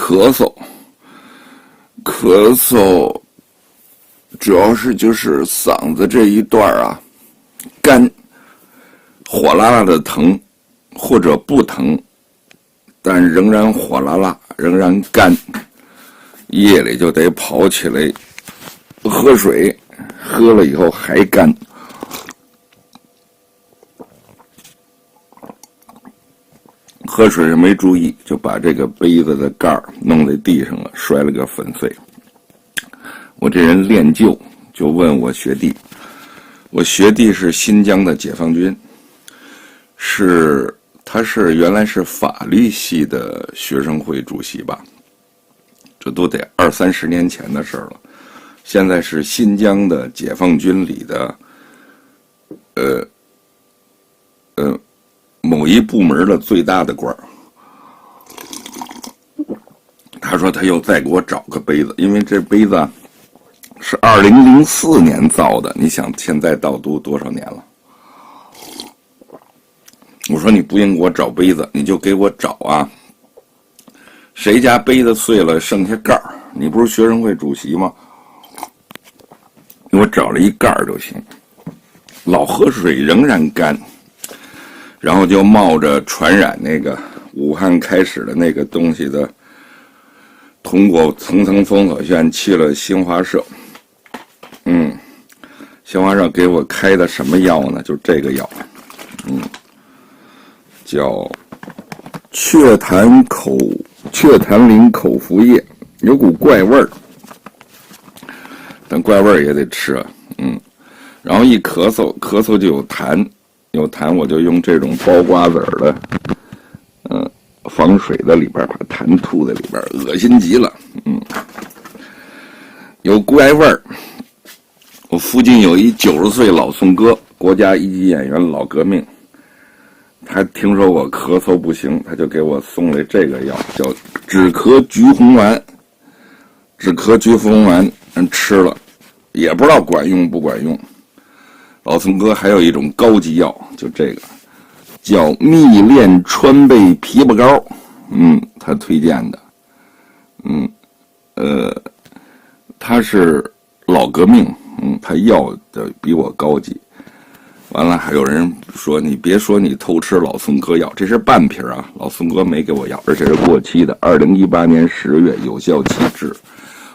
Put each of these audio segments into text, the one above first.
咳嗽，咳嗽主要是就是嗓子这一段啊干，火辣辣的疼，或者不疼，但仍然火辣辣，仍然干，夜里就得跑起来喝水，喝了以后还干。喝水时没注意，就把这个杯子的盖儿弄在地上了，摔了个粉碎。我这人练就，就问我学弟，我学弟是新疆的解放军，他是原来是法律系的学生会主席吧，这都得20-30年前的事了。现在是新疆的解放军里的某一部门的最大的官儿。他说他又再给我找个杯子，因为这杯子是2004年造的，你想现在到都多少年了？我说你不用给我找杯子，你就给我找啊，谁家杯子碎了剩下盖儿，你不是学生会主席吗？给我找了一盖儿就行。老喝水仍然干，然后就冒着传染那个武汉开始的那个东西的，通过层层封锁线去了新华社。新华社给我开的什么药呢？就这个药，叫雀潭灵口服液，有股怪味儿，但怪味儿也得吃啊。然后一咳嗽就有痰，我就用这种包瓜子儿的，防水的里边把痰吐在里边，恶心极了。有怪味儿。我附近有一90岁老宋哥，国家一级演员，老革命。他听说我咳嗽不行，他就给我送来这个药，叫止咳橘红丸。吃了，也不知道管用不管用。老宋哥还有一种高级药，就这个叫蜜炼川贝枇杷膏，他推荐的。他是老革命，他要的比我高级。完了，还有人说你别说你偷吃老宋哥药，这是半瓶啊，老宋哥没给我药，而且是过期的，2018年10月有效期至。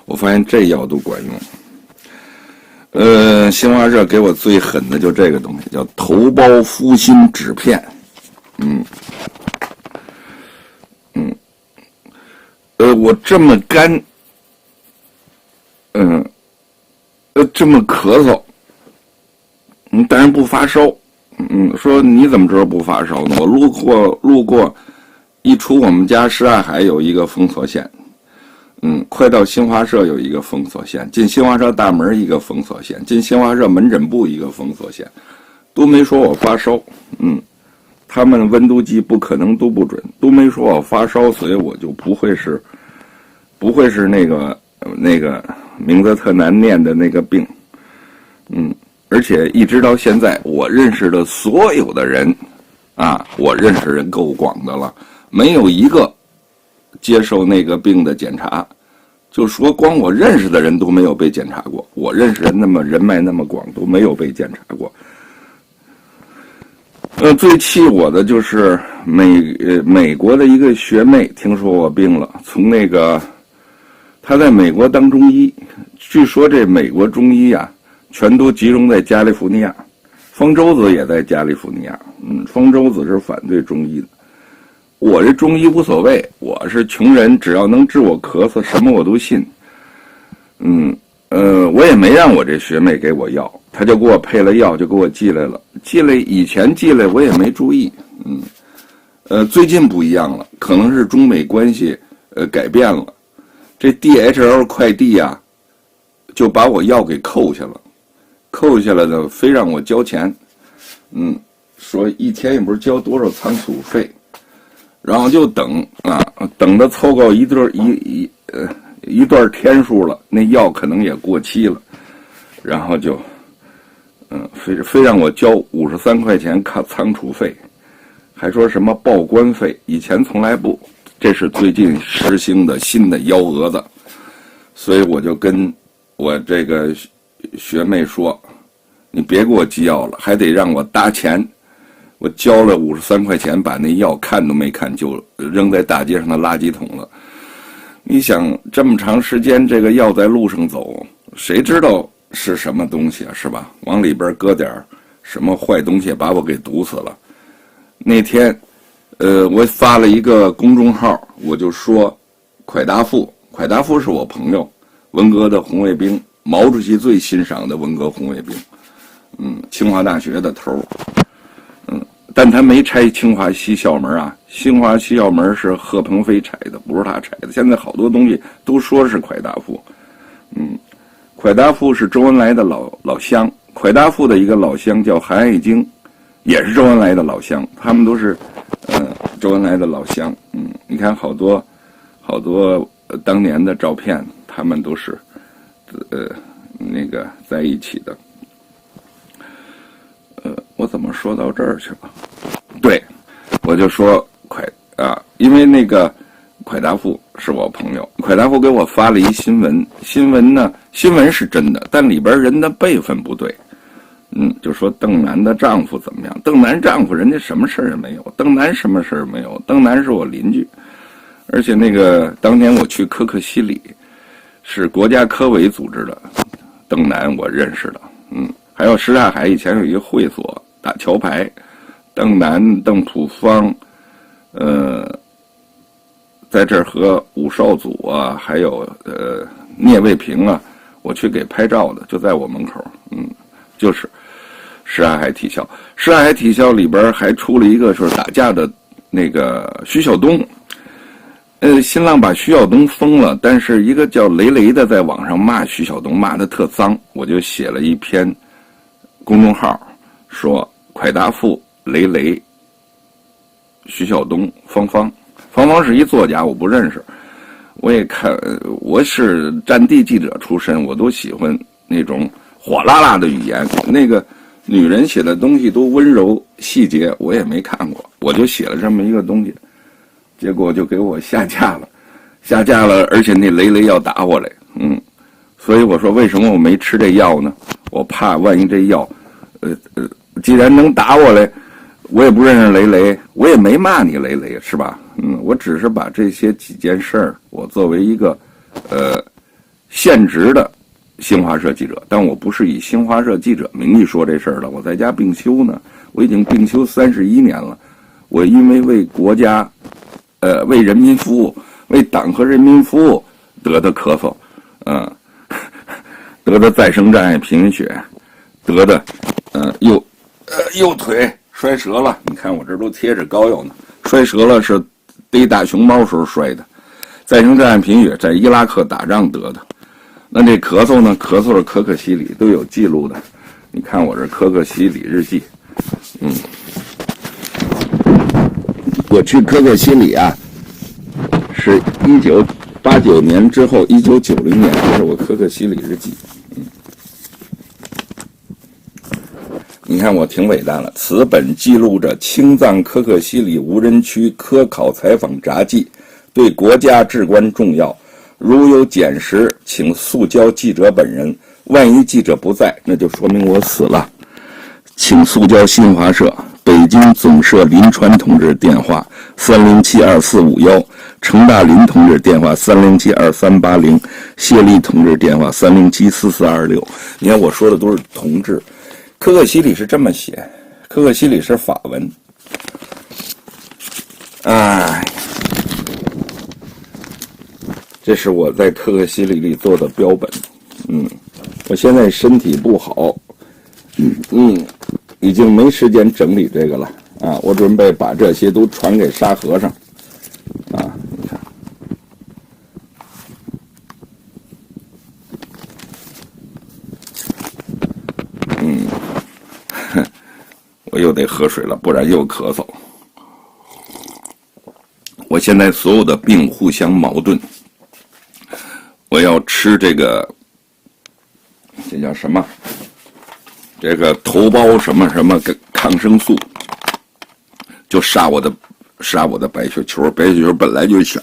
我发现这药都管用。新华社给我最狠的就这个东西，叫头孢呋辛酯片。我这么干，这么咳嗽，但是不发烧。说你怎么知道不发烧呢？我路过，一出我们家什刹海有一个封锁线。快到新华社有一个封锁线，进新华社大门一个封锁线，进新华社门诊部一个封锁线，都没说我发烧。他们温度计不可能都不准，都没说我发烧，所以我就不会是那个名字特难念的那个病。而且一直到现在，我认识的所有的人啊，我认识人够广的了，没有一个接受那个病的检查，就说光我认识的人都没有被检查过，我认识人人脉那么广，都没有被检查过。最气我的就是美国的一个学妹听说我病了，从那个她在美国当中医，据说这美国中医啊，全都集中在加利福尼亚，方舟子也在加利福尼亚。方舟子是反对中医的。我这中医无所谓，我是穷人，只要能治我咳嗽，什么我都信。我也没让我这学妹给我药，她就给我配了药，就给我寄来了。以前寄来我也没注意。最近不一样了，可能是中美关系改变了。这 DHL 快递啊，就把我药给扣下了呢，非让我交钱。说一天也不是交多少仓储费。然后就等的凑够一段天数了，那药可能也过期了，然后就非让我交53块钱仓储费，还说什么报关费，以前从来不这是最近实行的新的幺蛾子，所以我就跟我这个学妹说，你别给我寄药了，还得让我搭钱。我交了53块钱，把那药看都没看就扔在大街上的垃圾桶了。你想这么长时间这个药在路上走，谁知道是什么东西啊，是吧？往里边搁点什么坏东西，把我给毒死了。那天我发了一个公众号，我就说蒯大富是我朋友，文革的红卫兵，毛主席最欣赏的文革红卫兵，清华大学的头，但他没拆清华西校门啊，清华西校门是贺鹏飞拆的，不是他拆的。现在好多东西都说是蒯大富，蒯大富是周恩来的老乡，蒯大富的一个老乡叫韩爱京，也是周恩来的老乡，他们都是周恩来的老乡。你看好多当年的照片，他们都是那个在一起的。我怎么说到这儿去了？对，我就说因为那个蒯大富是我朋友，蒯大富给我发了一新闻，新闻是真的，但里边人的辈分不对。就说邓南的丈夫怎么样？邓南丈夫人家什么事儿也没有，邓南什么事儿没有？邓南是我邻居，而且那个当年我去可可西里，是国家科委组织的，邓南我认识的，还有什刹海以前有一个会所打桥牌，邓南、邓普方，在这儿和武少祖啊，还有聂卫平啊，我去给拍照的，就在我门口，就是什刹海体校，什刹海体校里边还出了一个说打架的那个徐晓东。新浪把徐晓东封了，但是一个叫雷雷的在网上骂徐晓东，骂得特脏，我就写了一篇公众号，说蒯大富、雷雷、徐晓东、芳芳是一作家，我不认识，我也看，我是战地记者出身，我都喜欢那种火辣辣的语言，那个女人写的东西都温柔细节，我也没看过，我就写了这么一个东西。结果就给我下架了，而且那雷雷要打我来，所以我说为什么我没吃这药呢？我怕万一这药，既然能打我来，我也不认识雷雷，我也没骂你雷雷，是吧？我只是把这些几件事儿，我作为一个现职的新华社记者，但我不是以新华社记者名义说这事儿了，我在家病休呢，我已经病休31年了，我因为为国家。为人民服务，为党和人民服务得的咳嗽，得的再生障碍贫血，得的右腿摔折了，你看我这都贴着膏药呢，摔折了是逮大熊猫时候摔的，再生障碍贫血在伊拉克打仗得的，那这咳嗽呢？咳嗽是可可西里都有记录的，你看我这可可西里日记，我去可可西里啊，是1989年之后，1990年，这是我可可西里日记。你看我挺伟大了，此本记录着青藏可可西里无人区科考采访札记，对国家至关重要。如有简识，请速交记者本人。万一记者不在，那就说明我死了，请速交新华社。北京总社林川同志电话3072451，程大林同志电话3072380，谢丽同志电话3074426。你看我说的都是同志，可可西里是这么写，可可西里是法文。这是我在可可西里做的标本。我现在身体不好，已经没时间整理这个了啊！我准备把这些都传给沙和尚啊！你看，我又得喝水了，不然又咳嗽。我现在所有的病互相矛盾，我要吃这个，这叫什么？这个头孢什么什么抗生素，就杀我的杀我的白血球，白血球本来就小，